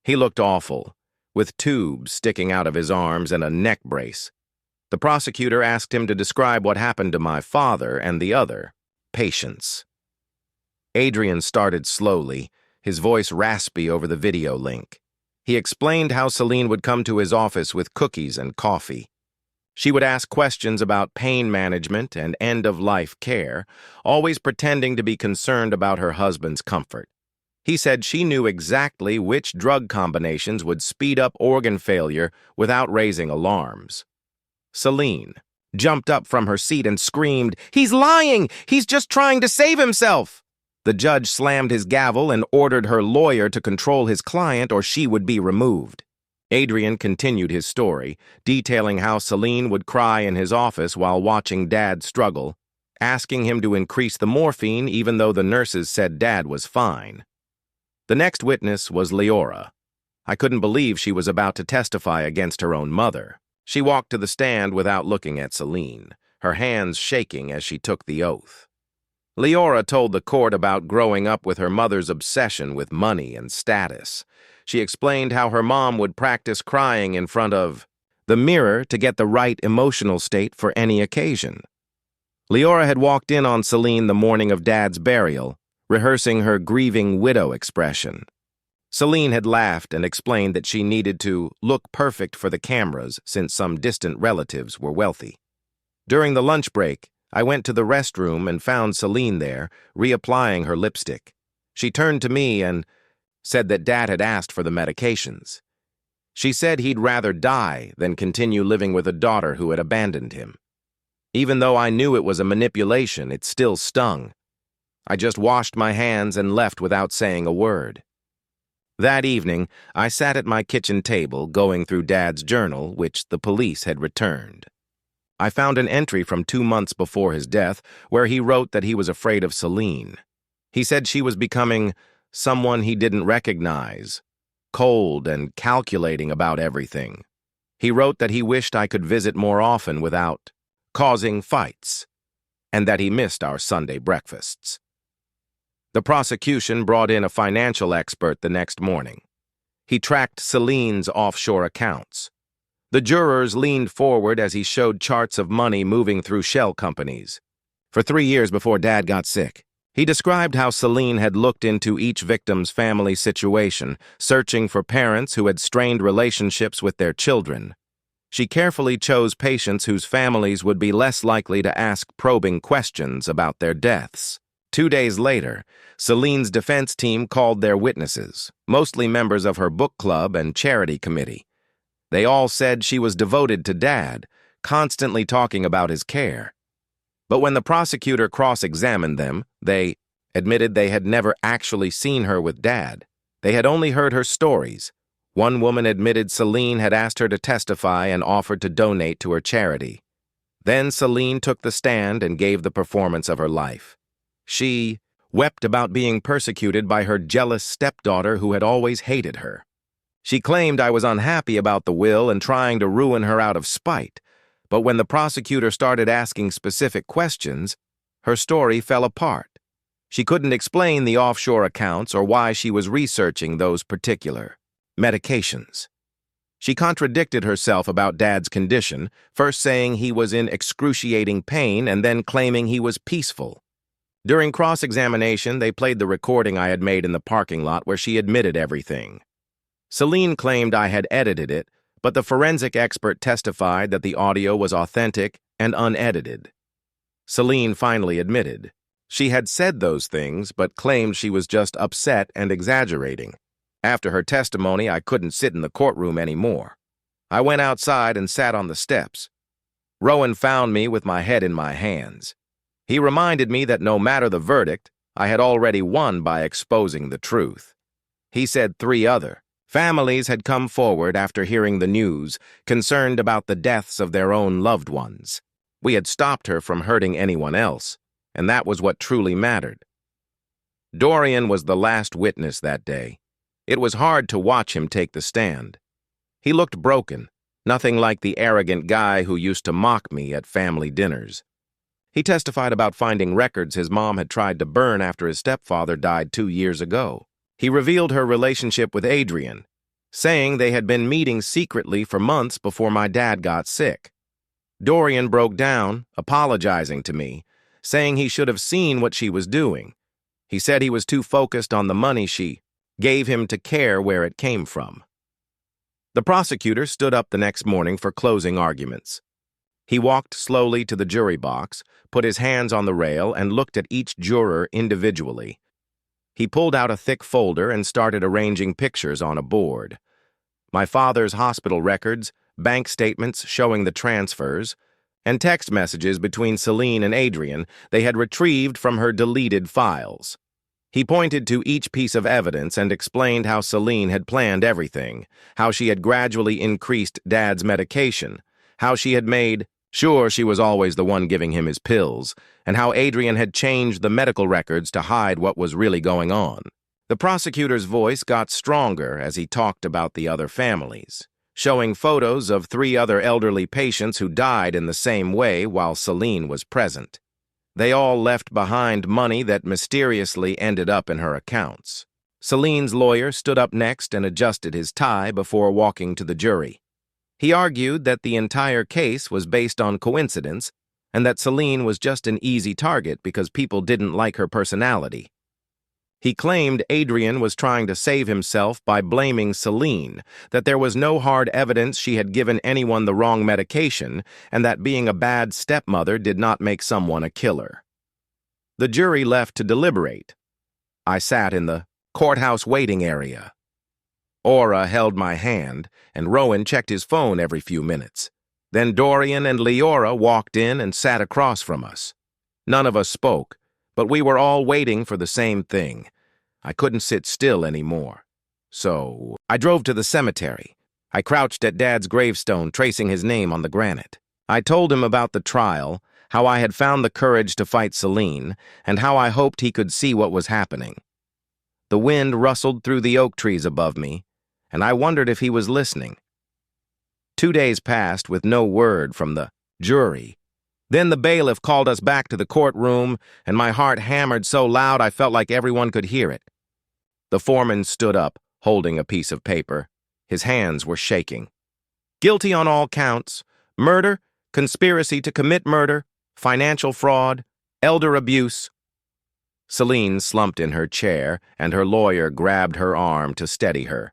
Speaker 1: He looked awful, with tubes sticking out of his arms and a neck brace. The prosecutor asked him to describe what happened to my father and the other patients. Adrian started slowly, his voice raspy over the video link. He explained how Celine would come to his office with cookies and coffee. She would ask questions about pain management and end-of-life care, always pretending to be concerned about her husband's comfort. He said she knew exactly which drug combinations would speed up organ failure without raising alarms. Celine jumped up from her seat and screamed, "He's lying! He's just trying to save himself!" The judge slammed his gavel and ordered her lawyer to control his client or she would be removed. Adrian continued his story, detailing how Celine would cry in his office while watching Dad struggle, asking him to increase the morphine even though the nurses said Dad was fine. The next witness was Leora. I couldn't believe she was about to testify against her own mother. She walked to the stand without looking at Celine, her hands shaking as she took the oath. Leora told the court about growing up with her mother's obsession with money and status. She explained how her mom would practice crying in front of the mirror to get the right emotional state for any occasion. Leora had walked in on Celine the morning of Dad's burial, rehearsing her grieving widow expression. Celine had laughed and explained that she needed to look perfect for the cameras since some distant relatives were wealthy. During the lunch break, I went to the restroom and found Celine there, reapplying her lipstick. She turned to me and said that Dad had asked for the medications. She said he'd rather die than continue living with a daughter who had abandoned him. Even though I knew it was a manipulation, it still stung. I just washed my hands and left without saying a word. That evening, I sat at my kitchen table going through Dad's journal, which the police had returned. I found an entry from 2 months before his death where he wrote that he was afraid of Celine. He said she was becoming someone he didn't recognize, cold and calculating about everything. He wrote that he wished I could visit more often without causing fights, and that he missed our Sunday breakfasts. The prosecution brought in a financial expert the next morning. He tracked Celine's offshore accounts. The jurors leaned forward as he showed charts of money moving through shell companies. For 3 years before Dad got sick, he described how Celine had looked into each victim's family situation, searching for parents who had strained relationships with their children. She carefully chose patients whose families would be less likely to ask probing questions about their deaths. 2 days later, Celine's defense team called their witnesses, mostly members of her book club and charity committee. They all said she was devoted to Dad, constantly talking about his care. But when the prosecutor cross-examined them, they admitted they had never actually seen her with Dad. They had only heard her stories. One woman admitted Celine had asked her to testify and offered to donate to her charity. Then Celine took the stand and gave the performance of her life. She wept about being persecuted by her jealous stepdaughter who had always hated her. She claimed I was unhappy about the will and trying to ruin her out of spite, but when the prosecutor started asking specific questions, her story fell apart. She couldn't explain the offshore accounts or why she was researching those particular medications. She contradicted herself about Dad's condition, first saying he was in excruciating pain and then claiming he was peaceful. During cross-examination, they played the recording I had made in the parking lot where she admitted everything. Celine claimed I had edited it, but the forensic expert testified that the audio was authentic and unedited. Celine finally admitted. She had said those things, but claimed she was just upset and exaggerating. After her testimony, I couldn't sit in the courtroom anymore. I went outside and sat on the steps. Rowan found me with my head in my hands. He reminded me that no matter the verdict, I had already won by exposing the truth. He said 3 other families had come forward after hearing the news, concerned about the deaths of their own loved ones. We had stopped her from hurting anyone else, and that was what truly mattered. Dorian was the last witness that day. It was hard to watch him take the stand. He looked broken, Nothing like the arrogant guy who used to mock me at family dinners. He testified about finding records his mom had tried to burn after his stepfather died 2 years ago. He revealed her relationship with Adrian, saying they had been meeting secretly for months before my dad got sick. Dorian broke down, apologizing to me, saying he should have seen what she was doing. He said he was too focused on the money she gave him to care where it came from. The prosecutor stood up the next morning for closing arguments. He walked slowly to the jury box, put his hands on the rail, and looked at each juror individually. He pulled out a thick folder and started arranging pictures on a board. My father's hospital records, bank statements showing the transfers, and text messages between Celine and Adrian they had retrieved from her deleted files. He pointed to each piece of evidence and explained how Celine had planned everything, how she had gradually increased Dad's medication, how she had made sure she was always the one giving him his pills, and how Adrian had changed the medical records to hide what was really going on. The prosecutor's voice got stronger as he talked about the other families, showing photos of 3 other elderly patients who died in the same way while Celine was present. They all left behind money that mysteriously ended up in her accounts. Celine's lawyer stood up next and adjusted his tie before walking to the jury. He argued that the entire case was based on coincidence and that Celine was just an easy target because people didn't like her personality. He claimed Adrian was trying to save himself by blaming Celine, that there was no hard evidence she had given anyone the wrong medication, and that being a bad stepmother did not make someone a killer. The jury left to deliberate. I sat in the courthouse waiting area. Aura held my hand, and Rowan checked his phone every few minutes. Then Dorian and Leora walked in and sat across from us. None of us spoke, but we were all waiting for the same thing. I couldn't sit still anymore. So I drove to the cemetery. I crouched at Dad's gravestone, tracing his name on the granite. I told him about the trial, how I had found the courage to fight Celine, and how I hoped he could see what was happening. The wind rustled through the oak trees above me, and I wondered if he was listening. 2 days passed with no word from the jury. Then the bailiff called us back to the courtroom, and my heart hammered so loud I felt like everyone could hear it. The foreman stood up, holding a piece of paper. His hands were shaking. Guilty on all counts: murder, conspiracy to commit murder, financial fraud, elder abuse. Celine slumped in her chair, and her lawyer grabbed her arm to steady her.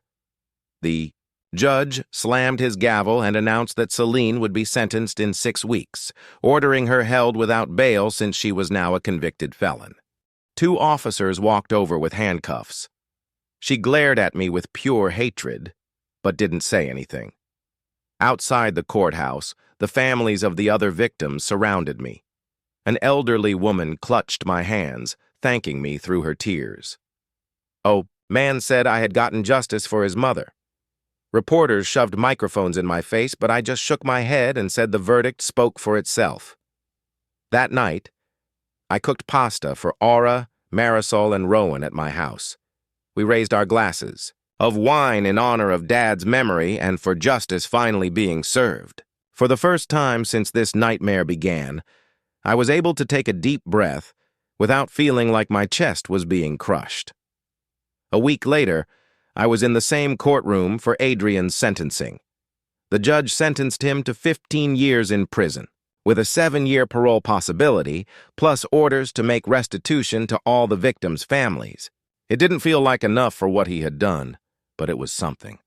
Speaker 1: The judge slammed his gavel and announced that Celine would be sentenced in 6 weeks, ordering her held without bail since she was now a convicted felon. 2 officers walked over with handcuffs. She glared at me with pure hatred, but didn't say anything. Outside the courthouse, the families of the other victims surrounded me. An elderly woman clutched my hands, thanking me through her tears. Oh, man said I had gotten justice for his mother. Reporters shoved microphones in my face, but I just shook my head and said the verdict spoke for itself. That night, I cooked pasta for Aura, Marisol, and Rowan at my house. We raised our glasses, of wine in honor of Dad's memory and for justice finally being served. For the first time since this nightmare began, I was able to take a deep breath without feeling like my chest was being crushed. A week later, I was in the same courtroom for Adrian's sentencing. The judge sentenced him to 15 years in prison, with a 7-year parole possibility, plus orders to make restitution to all the victims' families. It didn't feel like enough for what he had done, but it was something.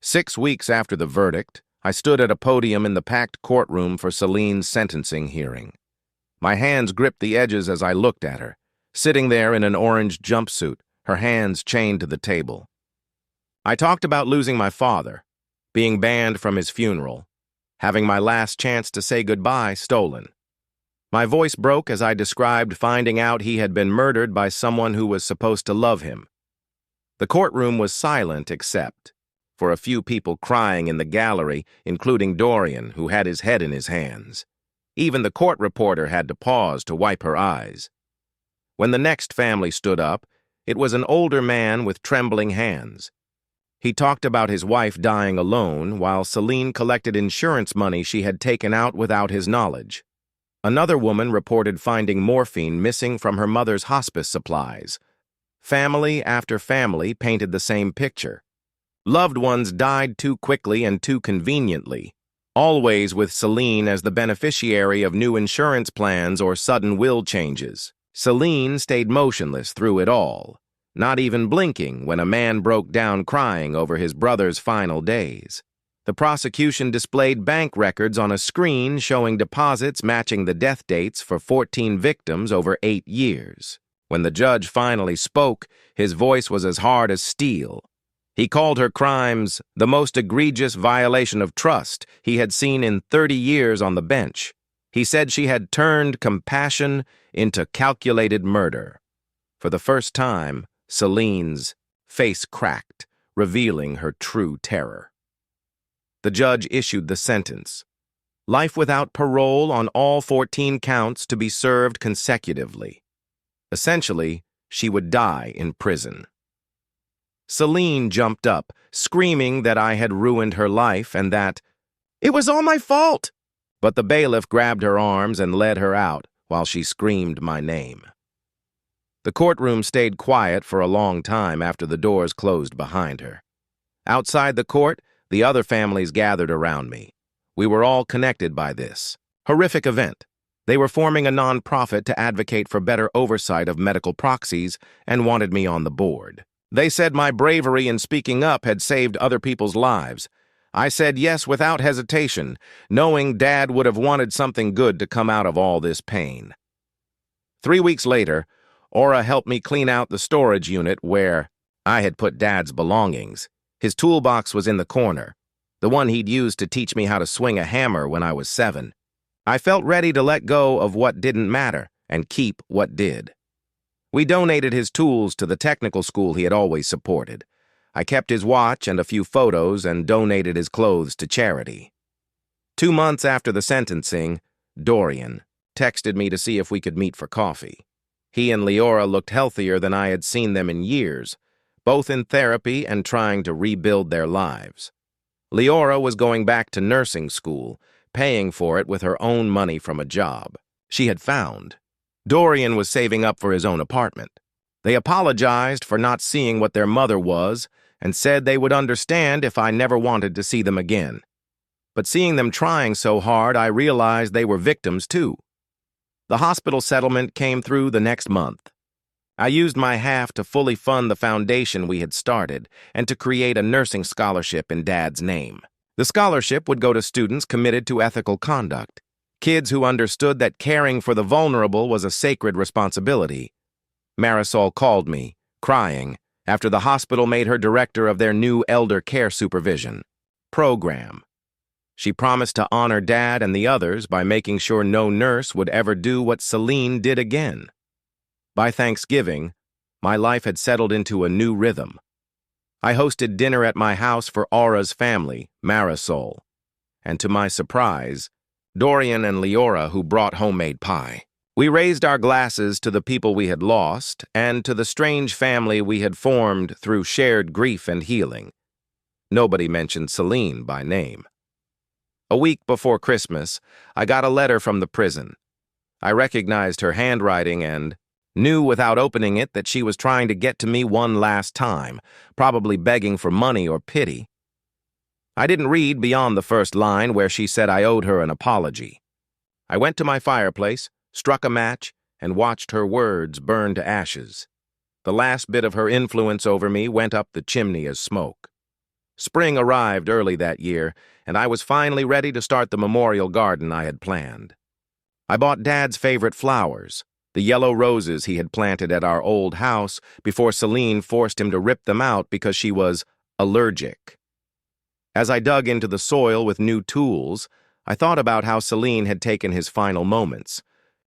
Speaker 1: 6 weeks after the verdict, I stood at a podium in the packed courtroom for Celine's sentencing hearing. My hands gripped the edges as I looked at her, sitting there in an orange jumpsuit, her hands chained to the table. I talked about losing my father, being banned from his funeral, having my last chance to say goodbye stolen. My voice broke as I described finding out he had been murdered by someone who was supposed to love him. The courtroom was silent except for a few people crying in the gallery, including Dorian, who had his head in his hands. Even the court reporter had to pause to wipe her eyes. When the next family stood up, it was an older man with trembling hands. He talked about his wife dying alone while Celine collected insurance money she had taken out without his knowledge. Another woman reported finding morphine missing from her mother's hospice supplies. Family after family painted the same picture. Loved ones died too quickly and too conveniently, always with Celine as the beneficiary of new insurance plans or sudden will changes. Celine stayed motionless through it all, not even blinking when a man broke down crying over his brother's final days. The prosecution displayed bank records on a screen showing deposits matching the death dates for 14 victims over 8 years. When the judge finally spoke, his voice was as hard as steel. He called her crimes the most egregious violation of trust he had seen in 30 years on the bench. He said she had turned compassion into calculated murder. For the first time, Celine's face cracked, revealing her true terror. The judge issued the sentence: life without parole on all 14 counts to be served consecutively. Essentially, she would die in prison. Celine jumped up, screaming that I had ruined her life and that it was all my fault. But the bailiff grabbed her arms and led her out while she screamed my name. The courtroom stayed quiet for a long time after the doors closed behind her. Outside the court, the other families gathered around me. We were all connected by this horrific event. They were forming a nonprofit to advocate for better oversight of medical proxies and wanted me on the board. They said my bravery in speaking up had saved other people's lives. I said yes without hesitation, knowing Dad would have wanted something good to come out of all this pain. 3 weeks later, Aura helped me clean out the storage unit where I had put Dad's belongings. His toolbox was in the corner, the one he'd used to teach me how to swing a hammer when I was 7. I felt ready to let go of what didn't matter and keep what did. We donated his tools to the technical school he had always supported. I kept his watch and a few photos and donated his clothes to charity. 2 months after the sentencing, Dorian texted me to see if we could meet for coffee. He and Leora looked healthier than I had seen them in years, both in therapy and trying to rebuild their lives. Leora was going back to nursing school, paying for it with her own money from a job she had found. Dorian was saving up for his own apartment. They apologized for not seeing what their mother was and said they would understand if I never wanted to see them again. But seeing them trying so hard, I realized they were victims too. The hospital settlement came through the next month. I used my half to fully fund the foundation we had started and to create a nursing scholarship in Dad's name. The scholarship would go to students committed to ethical conduct, kids who understood that caring for the vulnerable was a sacred responsibility. Marisol called me, crying, after the hospital made her director of their new elder care supervision program. She promised to honor Dad and the others by making sure no nurse would ever do what Celine did again. By Thanksgiving, my life had settled into a new rhythm. I hosted dinner at my house for Aura's family, Marisol, and to my surprise, Dorian and Leora, who brought homemade pie. We raised our glasses to the people we had lost and to the strange family we had formed through shared grief and healing. Nobody mentioned Celine by name. A week before Christmas, I got a letter from the prison. I recognized her handwriting and knew without opening it that she was trying to get to me one last time, probably begging for money or pity. I didn't read beyond the first line where she said I owed her an apology. I went to my fireplace, struck a match, and watched her words burn to ashes. The last bit of her influence over me went up the chimney as smoke. Spring arrived early that year, and I was finally ready to start the memorial garden I had planned. I bought Dad's favorite flowers, the yellow roses he had planted at our old house before Celine forced him to rip them out because she was allergic. As I dug into the soil with new tools, I thought about how Celine had taken his final moments.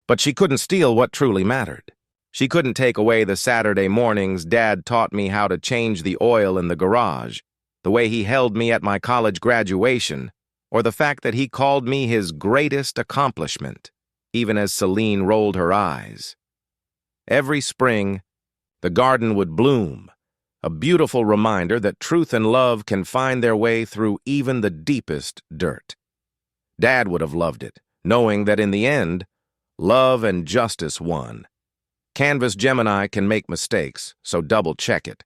Speaker 1: But she couldn't steal what truly mattered. She couldn't take away the Saturday mornings Dad taught me how to change the oil in the garage, the way he held me at my college graduation, or the fact that he called me his greatest accomplishment, even as Celine rolled her eyes. Every spring, the garden would bloom, A beautiful reminder that truth and love can find their way through even the deepest dirt. Dad would have loved it, knowing that in the end, love and justice won. Canvas Gemini can make mistakes, so double-check it.